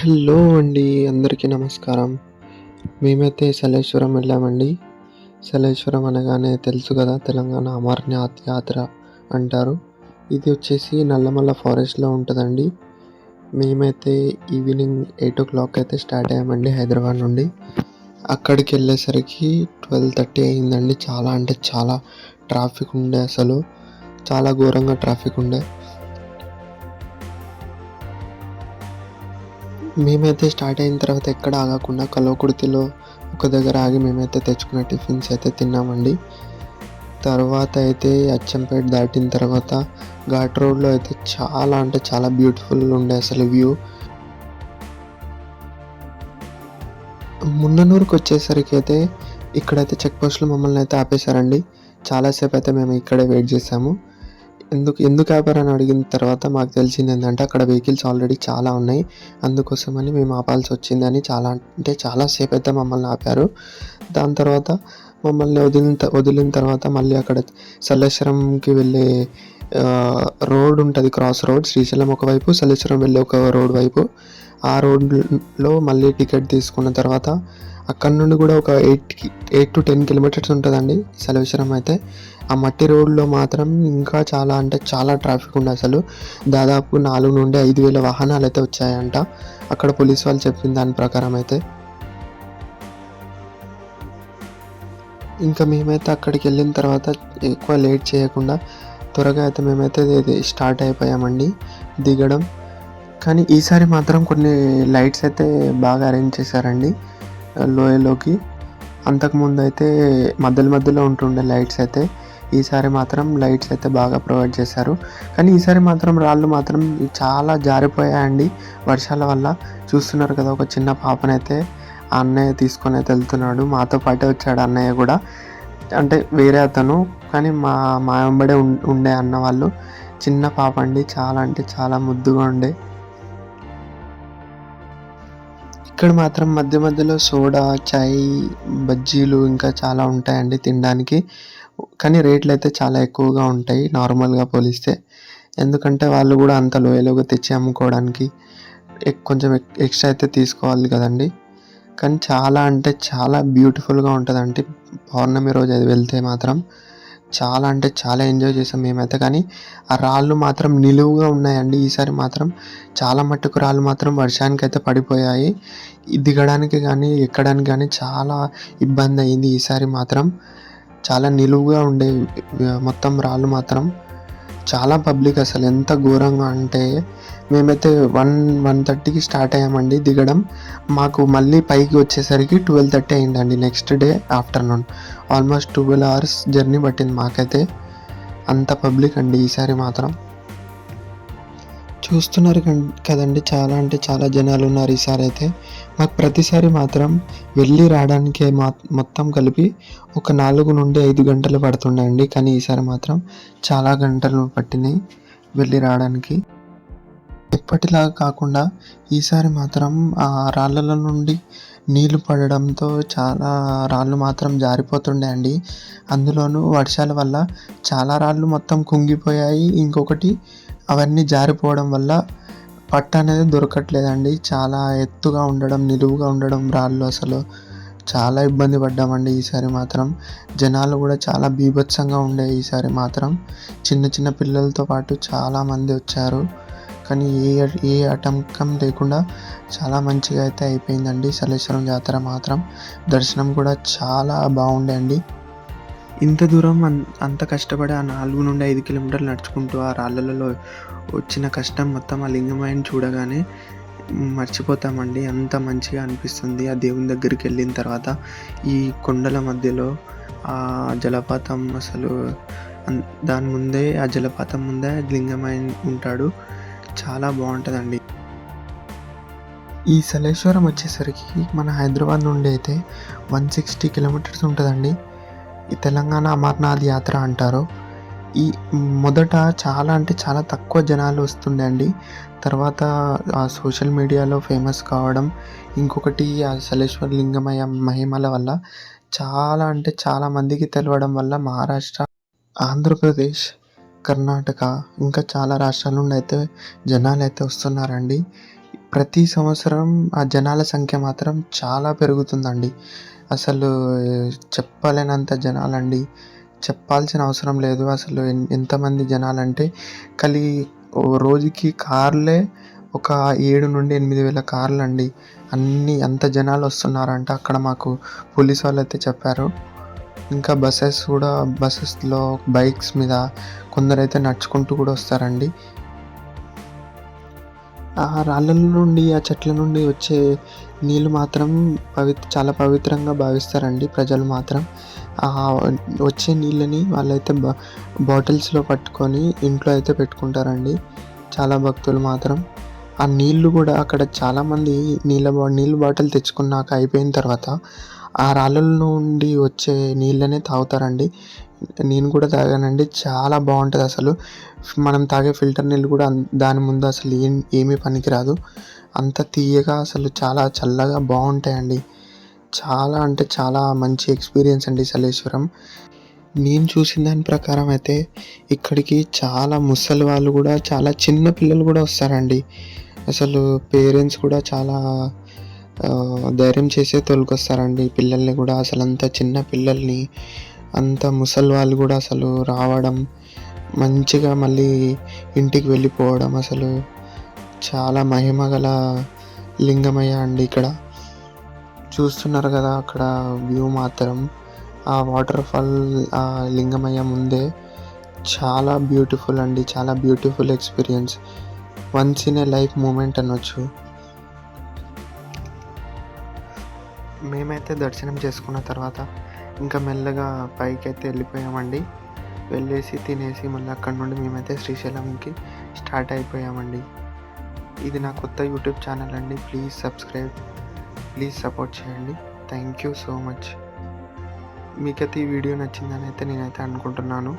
Hello అండి. అందరికీ నమస్కారం. మేమైతే సలేశ్వరం వెళ్ళామండి. సలేశ్వరం అనగానే తెలుసు కదా! తెలంగాణ అమర్నాథ్ యాత్ర అంటారు. ఇది వచ్చేసి నల్లమల్ల ఫారెస్ట్‌లో ఉంటదండి. మేమైతే ఈవినింగ్ 8:00 అయితే స్టార్ట్ అయ్యామండి హైదరాబాద్ నుండి. అక్కడికెళ్ళేసరికి 12:30 అయిందండి. చాలా అంటే చాలా ట్రాఫిక్ ఉండే అసలు. చాలా ఘోరంగా ట్రాఫిక్ ఉండే. మేమైతే స్టార్ట్ అయిన తర్వాత ఎక్కడ ఆగకుండా కల్వకుర్తిలో ఒక దగ్గర ఆగి మేమైతే తెచ్చుకున్న టిఫిన్స్ అయితే తిన్నామండి. తర్వాత అయితే అచ్చంపేట దాటిన తర్వాత ఘాట్ రోడ్‌లో అయితే చాలా అంటే చాలా బ్యూటిఫుల్‌గా ఉండే అసలు వ్యూ. మున్ననూరుకొచ్చేసరికి అయితే ఇక్కడైతే చెక్ పోస్ట్‌లో మమ్మల్ని అయితే ఆపేశారండి. చాలా సేపయితే మేము ఇక్కడే వెయిట్ చేశాము. ఎందుకు ఆపారని అడిగిన తర్వాత మాకు తెలిసిందేంటంటే అక్కడ వెహికల్స్ ఆల్రెడీ చాలా ఉన్నాయి. అందుకోసమని మేము ఆపాల్సొచ్చిందని చాలా అంటే చాలా సేపయితే మమ్మల్ని ఆపారు. దాని తర్వాత మమ్మల్ని వదిలిన తర్వాత మళ్ళీ అక్కడ సల్లేశ్వరంకి వెళ్ళే రోడ్ ఉంటది. క్రాస్ రోడ్ శ్రీశైలం ఒకవైపు, సల్లేశ్వరం వెళ్ళే ఒక రోడ్ వైపు. ఆ రోడ్‌లో మళ్ళీ టికెట్ తీసుకున్న తర్వాత అక్కడి నుండి కూడా ఒక 8-10 కిలోమీటర్స్ ఉంటదండి సల్లేశ్వరం అయితే. ఆ మట్టి రోడ్‌లో మాత్రం ఇంకా చాలా అంటే చాలా ట్రాఫిక్ ఉండే అసలు. దాదాపు 4,000-5,000 వాహనాలైతే వచ్చాయంట. అక్కడ పోలీస్ వాళ్ళు చెప్పిన దాని ప్రకారం అయితే. ఇంకా మేమైతే అక్కడికెళ్ళిన తర్వాత ఎక్కువ లేట్ చేయకుండా త్వరగా అయితే మేమైతే స్టార్ట్ అయిపోయామండి దిగడం. కానీ ఈసారి మాత్రం కొన్ని లైట్స్ అయితే బాగా అరేంజ్ చేశారండి లోయలోకి. అంతకుముందయితే మధ్యలో ఉంటుండే లైట్స్ అయితే. ఈసారి మాత్రం లైట్స్ అయితే బాగా ప్రొవైడ్ చేశారు. కానీ ఈసారి మాత్రం రాళ్ళు మాత్రం చాలా జారిపోయాయండి వర్షాల వల్ల. చూస్తున్నారు కదా! ఒక చిన్న పాపనైతే ఆ అన్నయ్య తీసుకొని అయితే వెళ్తున్నాడు. మాతో పాటే వచ్చాడు అన్నయ్య కూడా. అంటే వేరే అతను. కానీ మా వెంబడే ఉండే అన్న వాళ్ళు. చిన్న పాప అండి. చాలా అంటే చాలా ముద్దుగా ఉండే. ఇక్కడ మాత్రం మధ్యలో సోడా, చాయ్, బజ్జీలు ఇంకా చాలా ఉంటాయండి తినడానికి. కానీ రేట్లయితే చాలా ఎక్కువగా ఉంటాయి నార్మల్‌గా పోలిస్తే. ఎందుకంటే వాళ్ళు కూడా అంత లోయలోగా తెచ్చి అమ్ముకోవడానికి కొంచెం ఎక్స్‌ట్రా అయితే తీసుకోవాలి కదండీ! కానీ చాలా అంటే చాలా బ్యూటిఫుల్‌గా ఉంటదండి. పౌర్ణమి రోజు అది వెళ్తే మాత్రం చాలా అంటే చాలా ఎంజాయ్ చేసాం మేమైతే. కానీ ఆ రాళ్ళు మాత్రం నిలువుగా ఉన్నాయండి. ఈసారి మాత్రం చాలా మట్టుకు రాళ్ళు మాత్రం వర్షానికైతే పడిపోయాయి. దిగడానికి గానీ, ఎక్కడానికి గానీ చాలా ఇబ్బందయింది ఈసారి మాత్రం. చాలా నిలువుగా ఉండేవి మొత్తం రాళ్ళు మాత్రం. చాలా పబ్లిక్ అసలు ఎంత ఘోరంగా అంటే మేమైతే 1:30కి స్టార్ట్ అయ్యామండి దిగడం. మాకు మళ్ళీ పైకి వచ్చేసరికి 12:30 అయిందండి next day afternoon. Almost 12 hours journey పట్టింది మాకైతే. అంత పబ్లిక్ అండి ఈసారి మాత్రం. చూస్తున్నారు కదండీ! చాలా అంటే చాలా జనాలున్నారు ఈసారైతే. మాకు ప్రతిసారి మాత్రం వెళ్ళి రావడానికే మొత్తం కలిపి ఒక 4-5 గంటలు పడుతుండే అండి. కానీ ఈసారి మాత్రం చాలా గంటలు పట్టినాయి వెళ్ళి రావడానికి. ఎప్పటిలాగా కాకుండా ఈసారి మాత్రం ఆ రాళ్ళలో నుండి నీళ్లు పడడంతో చాలా రాళ్ళు మాత్రం జారిపోతుండే అండి. అందులోనూ వర్షాల వల్ల చాలా రాళ్ళు మొత్తం కుంగిపోయాయి. ఇంకొకటి అవన్నీ జారిపోవడం వల్ల పట్ట అనేది దొరకట్లేదండి. చాలా ఎత్తుగా ఉండడం, నిలువుగా ఉండడం రాళ్ళు అసలు చాలా ఇబ్బంది పడ్డామండి ఈసారి మాత్రం. జనాలు కూడా చాలా బీభత్సంగా ఉండే ఈసారి మాత్రం. చిన్న పిల్లలతో పాటు చాలామంది వచ్చారు. కానీ ఏ ఆటంకం లేకుండా చాలా మంచిగా అయితే అయిపోయిందండి సలేశ్వరం జాతర మాత్రం. దర్శనం కూడా చాలా బాగుండే అండి. ఇంత దూరం అంత కష్టపడి ఆ 4-5 కిలోమీటర్లు నడుచుకుంటూ ఆ రాళ్ళలలో వచ్చిన కష్టం మొత్తం ఆ లింగమయ్యని చూడగానే మర్చిపోతామండి. అంత మంచిగా అనిపిస్తుంది ఆ దేవుని దగ్గరికెళ్ళిన తర్వాత. ఈ కొండల మధ్యలో ఆ జలపాతం అసలు దాని ముందే ఆ జలపాతం ముందే లింగమయ్య ఉంటాడు. చాలా బావుంటదండి. ఈ సలేశ్వరం వచ్చేసరికి మన హైదరాబాద్ నుండి అయితే 160 కిలోమీటర్స్ ఉంటదండి. ఈ తెలంగాణ అమర్నాథ్ యాత్ర అంటారు. ఈ మొదట చాలా అంటే చాలా తక్కువ జనాలు వస్తుండే అండి. తర్వాత ఆ సోషల్ మీడియాలో ఫేమస్ కావడం, ఇంకొకటి ఆ సలేశ్వర లింగమయ్య మహిమల వల్ల చాలా అంటే చాలా మందికి తెలవడం వల్ల మహారాష్ట్ర, ఆంధ్రప్రదేశ్, కర్ణాటక ఇంకా చాలా రాష్ట్రాల నుండి అయితే జనాలైతే వస్తున్నారండి. ప్రతి సంవత్సరం ఆ జనాల సంఖ్య మాత్రం చాలా పెరుగుతుందండి. అసలు చెప్పలేనంత జనాలండి. చెప్పాల్సిన అవసరం లేదు. అసలు ఎంతమంది జనాలంటే ఖాళీ ఓ రోజుకి కార్లే ఒక 7,000-8,000 కార్లండి. అంత జనాలొస్తున్నారంట అక్కడ మాకు పోలీసు వాళ్ళైతే చెప్పారు. ఇంకా బసెస్‌లో బైక్స్ మీద కొందరైతే నడుచుకుంటూ కూడా వస్తారండి. ఆ రాళ్ళ నుండి, ఆ చెట్ల నుండి వచ్చే నీళ్ళు మాత్రం చాలా పవిత్రంగా భావిస్తారండి ప్రజలు మాత్రం. వచ్చే నీళ్ళని వాళ్ళైతే బాటిల్స్‌లో పట్టుకొని ఇంట్లో అయితే పెట్టుకుంటారండి చాలా భక్తులు మాత్రం. ఆ నీళ్ళు గూడా అక్కడ చాలామంది నీళ్ళు బాటిల్ తెచ్చుకున్నాక అయిపోయిన తర్వాత ఆ రాళ్ళ నుండి వచ్చే నీళ్ళనే తాగుతారండి. నేను కూడా తాగానండి. చాలా బావుంటదసలు. మనం తాగే ఫిల్టర్ నీళ్ళు కూడా దాని ముందు అసలు ఏమీ పనికిరాదు. అంత తియ్యగా అసలు చాలా చల్లగా బావుంటాయండి. చాలా అంటే చాలా మంచి ఎక్స్‌పీరియన్స్ అండి సలేశ్వరం. నేను చూసిన దాని ప్రకారం అయితే ఇక్కడికి చాలా ముసలి వాళ్ళు గూడా, చాలా చిన్న పిల్లలు గూడా వస్తారండి. అసలు పేరెంట్స్ కూడా చాలా ధైర్యం చేసే తోలుకొస్తారండి పిల్లల్ని గూడా. అసలంత చిన్న పిల్లల్ని, అంత ముసలి వాళ్ళు గూడా అసలు రావడం, మంచిగా మళ్ళీ ఇంటికి వెళ్ళిపోవడం అసలు చాలా మహిమగల లింగమయ్య అండి ఇక్కడ. చూస్తున్నారు గదా అక్కడ వ్యూ మాత్రం. ఆ వాటర్ ఫాల్ ఆ లింగమయ్య ముందే చాలా బ్యూటిఫుల్ అండి. చాలా beautiful experience. Once in a life moment అనొచ్చు. మేమైతే దర్శనం చేసుకున్న తర్వాత ఇంకా మెల్లగా పైకైతే వెళ్ళిపోయామండి. వెళ్ళేసి తినేసి మళ్ళీ అక్కడి నుండి మేమైతే శ్రీశైలంకి స్టార్ట్ అయిపోయామండి. ఇది నా కొత్త యూట్యూబ్ ఛానల్ అండి. ప్లీజ్ సబ్స్క్రైబ్, ప్లీజ్ సపోర్ట్ చేయండి. Thank you so much. మీకైతే ఈ వీడియో నచ్చిందని అయితే నేనైతే అనుకుంటున్నాను.